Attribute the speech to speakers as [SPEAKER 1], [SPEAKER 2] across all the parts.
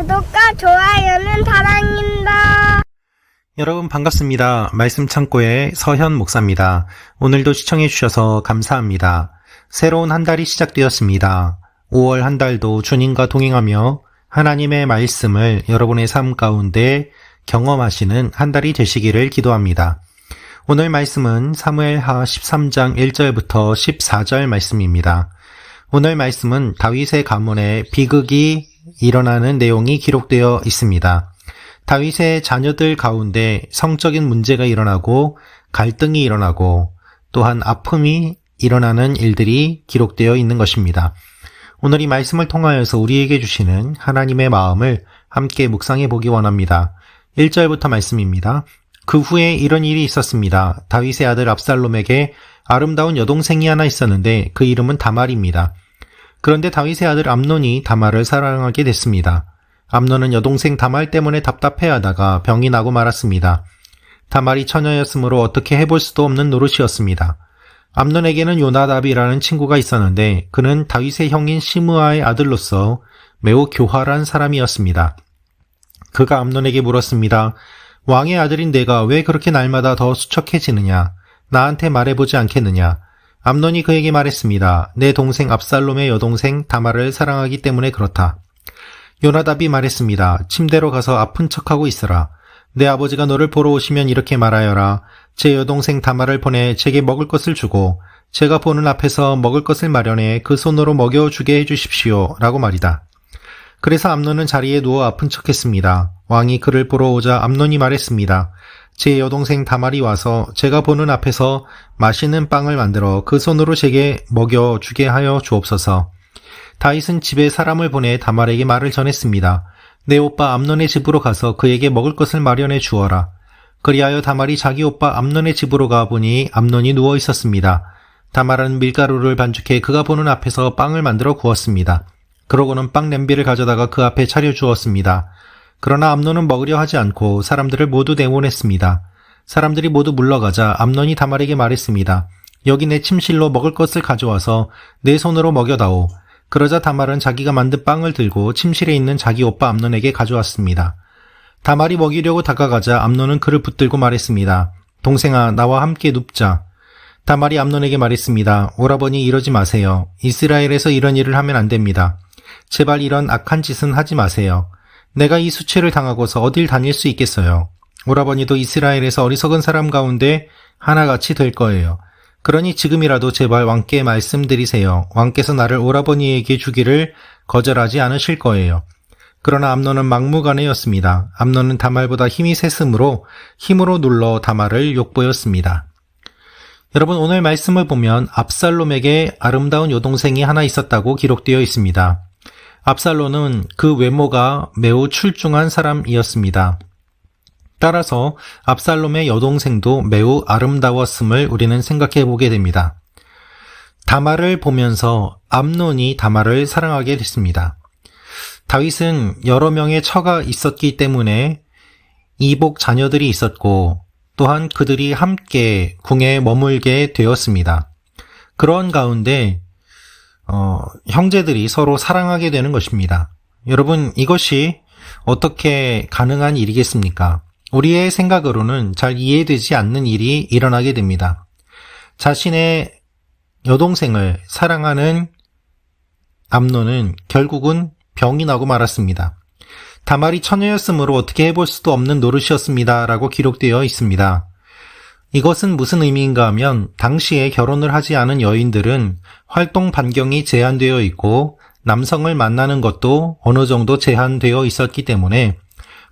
[SPEAKER 1] 구독과 좋아요는 사랑입니다.
[SPEAKER 2] 여러분 반갑습니다. 말씀 창고의 서현 목사입니다. 오늘도 시청해 주셔서 감사합니다. 새로운 한 달이 시작되었습니다. 5월 한 달도 주님과 동행하며 하나님의 말씀을 여러분의 삶 가운데 경험하시는 한 달이 되시기를 기도합니다. 오늘 말씀은 사무엘하 13장 1절부터 14절 말씀입니다. 오늘 말씀은 다윗의 가문에 비극이 일어나는 내용이 기록되어 있습니다. 다윗의 자녀들 가운데 성적인 문제가 일어나고 갈등이 일어나고 또한 아픔이 일어나는 일들이 기록되어 있는 것입니다. 오늘 이 말씀을 통하여서 우리에게 주시는 하나님의 마음을 함께 묵상해 보기 원합니다. 1절부터 말씀입니다. 그 후에 이런 일이 있었습니다. 다윗의 아들 압살롬에게 아름다운 여동생이 하나 있었는데 그 이름은 다말입니다. 그런데 다윗의 아들 암논이 다말을 사랑하게 됐습니다. 암논은 여동생 다말 때문에 답답해하다가 병이 나고 말았습니다. 다말이 처녀였으므로 어떻게 해볼 수도 없는 노릇이었습니다. 암논에게는 요나답이라는 친구가 있었는데 그는 다윗의 형인 시므아의 아들로서 매우 교활한 사람이었습니다. 그가 암논에게 물었습니다. 왕의 아들인 내가 왜 그렇게 날마다 더 수척해지느냐? 나한테 말해보지 않겠느냐? 암논이 그에게 말했습니다. 내 동생 압살롬의 여동생 다말을 사랑하기 때문에 그렇다. 요나답이 말했습니다. 침대로 가서 아픈 척하고 있어라. 내 아버지가 너를 보러 오시면 이렇게 말하여라. 제 여동생 다말을 보내 제게 먹을 것을 주고 제가 보는 앞에서 먹을 것을 마련해 그 손으로 먹여주게 해주십시오. 라고 말이다. 그래서 암논은 자리에 누워 아픈 척했습니다. 왕이 그를 보러 오자 암논이 말했습니다. 제 여동생 다말이 와서 제가 보는 앞에서 맛있는 빵을 만들어 그 손으로 제게 먹여주게 하여 주옵소서. 다윗은 집에 사람을 보내 다말에게 말을 전했습니다. 내 오빠 암논의 집으로 가서 그에게 먹을 것을 마련해 주어라. 그리하여 다말이 자기 오빠 암논의 집으로 가보니 암논이 누워 있었습니다. 다말은 밀가루를 반죽해 그가 보는 앞에서 빵을 만들어 구웠습니다. 그러고는 빵 냄비를 가져다가 그 앞에 차려주었습니다. 그러나 암논은 먹으려 하지 않고 사람들을 모두 내보냈습니다. 사람들이 모두 물러가자 암논이 다말에게 말했습니다. 여기 내 침실로 먹을 것을 가져와서 내 손으로 먹여다오. 그러자 다말은 자기가 만든 빵을 들고 침실에 있는 자기 오빠 암논에게 가져왔습니다. 다말이 먹이려고 다가가자 암논은 그를 붙들고 말했습니다. 동생아, 나와 함께 눕자. 다말이 암논에게 말했습니다. 오라버니 이러지 마세요. 이스라엘에서 이런 일을 하면 안 됩니다. 제발 이런 악한 짓은 하지 마세요. 내가 이 수치를 당하고서 어딜 다닐 수 있겠어요. 오라버니도 이스라엘에서 어리석은 사람 가운데 하나같이 될 거예요. 그러니 지금이라도 제발 왕께 말씀드리세요. 왕께서 나를 오라버니에게 주기를 거절하지 않으실 거예요. 그러나 암논은 막무가내였습니다. 암논은 다말보다 힘이 셌으므로 힘으로 눌러 다말을 욕보였습니다. 여러분, 오늘 말씀을 보면 압살롬에게 아름다운 여동생이 하나 있었다고 기록되어 있습니다. 압살롬은 그 외모가 매우 출중한 사람이었습니다. 따라서 압살롬의 여동생도 매우 아름다웠음을 우리는 생각해 보게 됩니다. 다말을 보면서 암논이 다말을 사랑하게 됐습니다. 다윗은 여러 명의 처가 있었기 때문에 이복 자녀들이 있었고 또한 그들이 함께 궁에 머물게 되었습니다. 그런 가운데 형제들이 서로 사랑하게 되는 것입니다. 여러분, 이것이 어떻게 가능한 일이겠습니까? 우리의 생각으로는 잘 이해되지 않는 일이 일어나게 됩니다. 자신의 여동생을 사랑하는 암논은 결국은 병이 나고 말았습니다. 다말이 처녀였으므로 어떻게 해볼 수도 없는 노릇이었습니다. 라고 기록되어 있습니다. 이것은 무슨 의미인가 하면 당시에 결혼을 하지 않은 여인들은 활동 반경이 제한되어 있고 남성을 만나는 것도 어느 정도 제한되어 있었기 때문에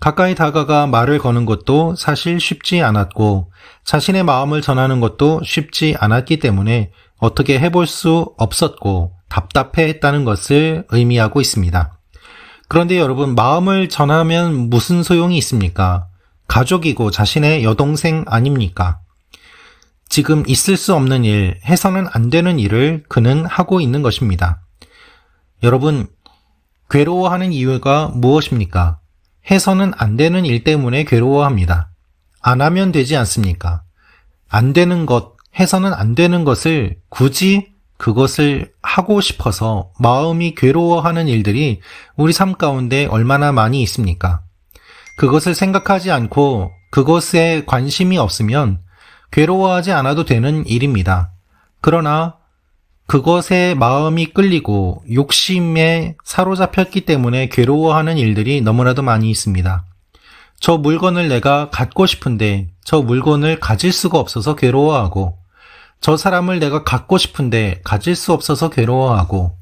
[SPEAKER 2] 가까이 다가가 말을 거는 것도 사실 쉽지 않았고 자신의 마음을 전하는 것도 쉽지 않았기 때문에 어떻게 해볼 수 없었고 답답해했다는 것을 의미하고 있습니다. 그런데 여러분, 마음을 전하면 무슨 소용이 있습니까? 가족이고 자신의 여동생 아닙니까? 지금 있을 수 없는 일, 해서는 안 되는 일을 그는 하고 있는 것입니다. 여러분, 괴로워하는 이유가 무엇입니까? 해서는 안 되는 일 때문에 괴로워합니다. 안 하면 되지 않습니까? 안 되는 것, 해서는 안 되는 것을 굳이 그것을 하고 싶어서 마음이 괴로워하는 일들이 우리 삶 가운데 얼마나 많이 있습니까? 그것을 생각하지 않고 그것에 관심이 없으면 괴로워하지 않아도 되는 일입니다. 그러나 그것에 마음이 끌리고 욕심에 사로잡혔기 때문에 괴로워하는 일들이 너무나도 많이 있습니다. 저 물건을 내가 갖고 싶은데 저 물건을 가질 수가 없어서 괴로워하고, 저 사람을 내가 갖고 싶은데 가질 수 없어서 괴로워하고,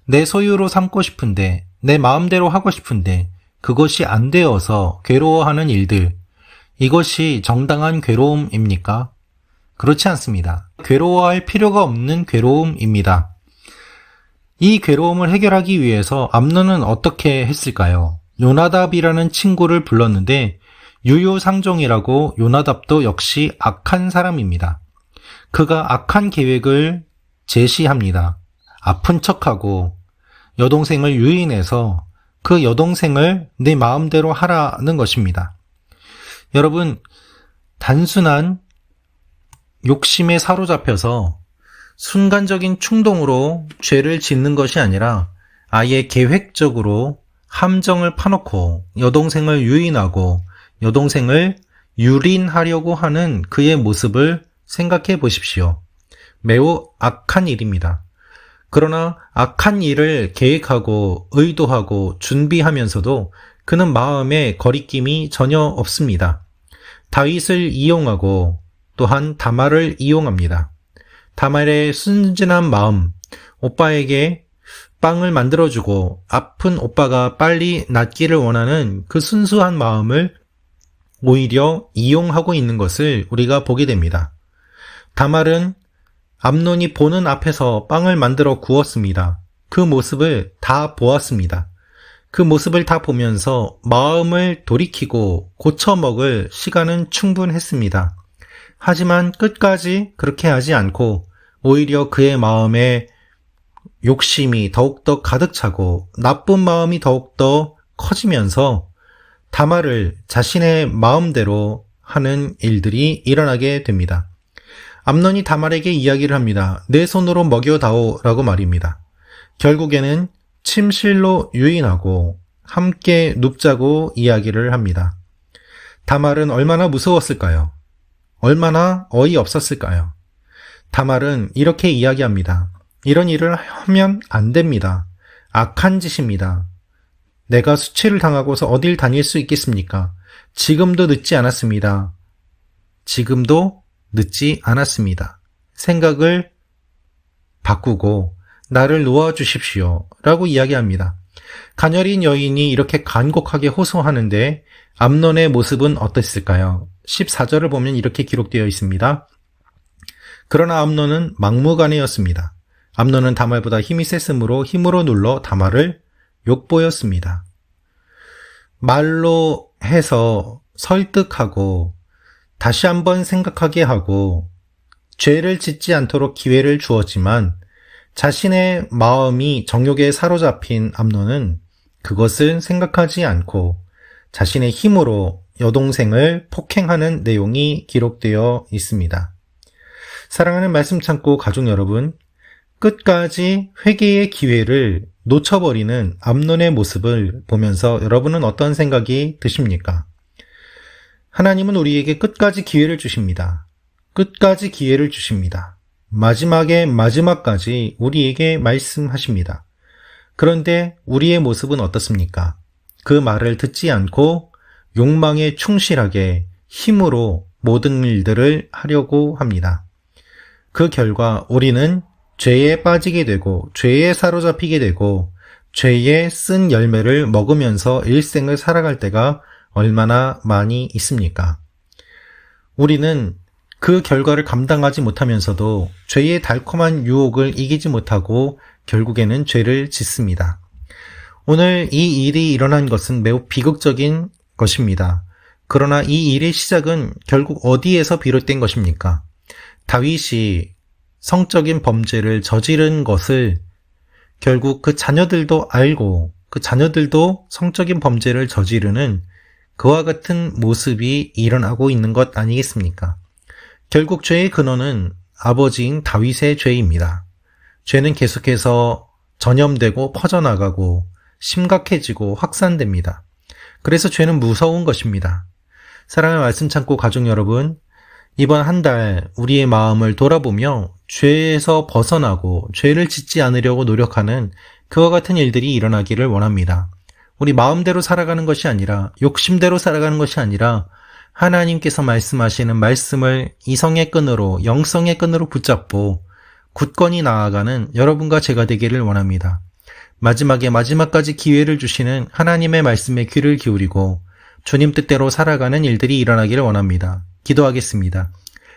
[SPEAKER 2] 내 소유로 삼고 싶은데 내 마음대로 하고 싶은데 그것이 안 되어서 괴로워하는 일들, 이것이 정당한 괴로움입니까? 그렇지 않습니다. 괴로워할 필요가 없는 괴로움입니다. 이 괴로움을 해결하기 위해서 암논은 어떻게 했을까요? 요나답이라는 친구를 불렀는데 유유상종이라고 요나답도 역시 악한 사람입니다. 그가 악한 계획을 제시합니다. 아픈 척하고 여동생을 유인해서 그 여동생을 내 마음대로 하라는 것입니다. 여러분, 단순한 욕심에 사로잡혀서 순간적인 충동으로 죄를 짓는 것이 아니라 아예 계획적으로 함정을 파놓고 여동생을 유인하고 여동생을 유린하려고 하는 그의 모습을 생각해 보십시오. 매우 악한 일입니다. 그러나 악한 일을 계획하고 의도하고 준비하면서도 그는 마음에 거리낌이 전혀 없습니다. 다윗을 이용하고 또한 다말을 이용합니다. 다말의 순진한 마음, 오빠에게 빵을 만들어주고 아픈 오빠가 빨리 낫기를 원하는 그 순수한 마음을 오히려 이용하고 있는 것을 우리가 보게 됩니다. 다말은 암논이 보는 앞에서 빵을 만들어 구웠습니다. 그 모습을 다 보았습니다. 그 모습을 다 보면서 마음을 돌이키고 고쳐먹을 시간은 충분했습니다. 하지만 끝까지 그렇게 하지 않고 오히려 그의 마음에 욕심이 더욱더 가득 차고 나쁜 마음이 더욱더 커지면서 다말을 자신의 마음대로 하는 일들이 일어나게 됩니다. 암논이 다말에게 이야기를 합니다. 내 손으로 먹여다오 라고 말입니다. 결국에는 침실로 유인하고 함께 눕자고 이야기를 합니다. 다말은 얼마나 무서웠을까요? 얼마나 어이없었을까요? 다말은 이렇게 이야기합니다. 이런 일을 하면 안 됩니다. 악한 짓입니다. 내가 수치를 당하고서 어딜 다닐 수 있겠습니까? 지금도 늦지 않았습니다. 지금도 늦지 않았습니다. 생각을 바꾸고 나를 놓아주십시오 라고 이야기합니다. 가녀린 여인이 이렇게 간곡하게 호소하는데 암논의 모습은 어땠을까요? 14절을 보면 이렇게 기록되어 있습니다. 그러나 암논은 막무가내였습니다. 암논은 다말보다 힘이 셌으므로 힘으로 눌러 다말을 욕보였습니다. 말로 해서 설득하고 다시 한번 생각하게 하고 죄를 짓지 않도록 기회를 주었지만 자신의 마음이 정욕에 사로잡힌 암논은 그것을 생각하지 않고 자신의 힘으로 여동생을 폭행하는 내용이 기록되어 있습니다. 사랑하는 말씀 창고 가족 여러분, 끝까지 회개의 기회를 놓쳐버리는 암논의 모습을 보면서 여러분은 어떤 생각이 드십니까? 하나님은 우리에게 끝까지 기회를 주십니다. 끝까지 기회를 주십니다. 마지막에 마지막까지 우리에게 말씀하십니다. 그런데 우리의 모습은 어떻습니까? 그 말을 듣지 않고 욕망에 충실하게 힘으로 모든 일들을 하려고 합니다. 그 결과 우리는 죄에 빠지게 되고 죄에 사로잡히게 되고 죄의 쓴 열매를 먹으면서 일생을 살아갈 때가 얼마나 많이 있습니까? 우리는 그 결과를 감당하지 못하면서도 죄의 달콤한 유혹을 이기지 못하고 결국에는 죄를 짓습니다. 오늘 이 일이 일어난 것은 매우 비극적인 것입니다. 그러나 이 일의 시작은 결국 어디에서 비롯된 것입니까? 다윗이 성적인 범죄를 저지른 것을 결국 그 자녀들도 알고 그 자녀들도 성적인 범죄를 저지르는 그와 같은 모습이 일어나고 있는 것 아니겠습니까? 결국 죄의 근원은 아버지인 다윗의 죄입니다. 죄는 계속해서 전염되고 퍼져나가고 심각해지고 확산됩니다. 그래서 죄는 무서운 것입니다. 사랑하는 말씀 창고 가족 여러분, 이번 한 달 우리의 마음을 돌아보며 죄에서 벗어나고 죄를 짓지 않으려고 노력하는 그와 같은 일들이 일어나기를 원합니다. 우리 마음대로 살아가는 것이 아니라, 욕심대로 살아가는 것이 아니라 하나님께서 말씀하시는 말씀을 이성의 끈으로, 영성의 끈으로 붙잡고 굳건히 나아가는 여러분과 제가 되기를 원합니다. 마지막까지 기회를 주시는 하나님의 말씀에 귀를 기울이고 주님 뜻대로 살아가는 일들이 일어나기를 원합니다. 기도하겠습니다.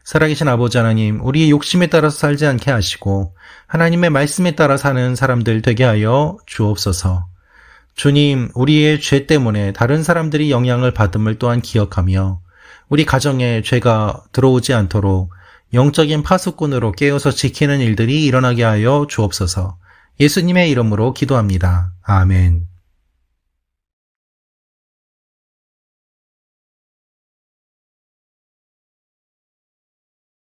[SPEAKER 2] 살아계신 아버지 하나님, 우리의 욕심에 따라서 살지 않게 하시고 하나님의 말씀에 따라 사는 사람들 되게 하여 주옵소서. 주님, 우리의 죄 때문에 다른 사람들이 영향을 받음을 또한 기억하며 우리 가정에 죄가 들어오지 않도록 영적인 파수꾼으로 깨어서 지키는 일들이 일어나게 하여 주옵소서. 예수님의 이름으로 기도합니다. 아멘.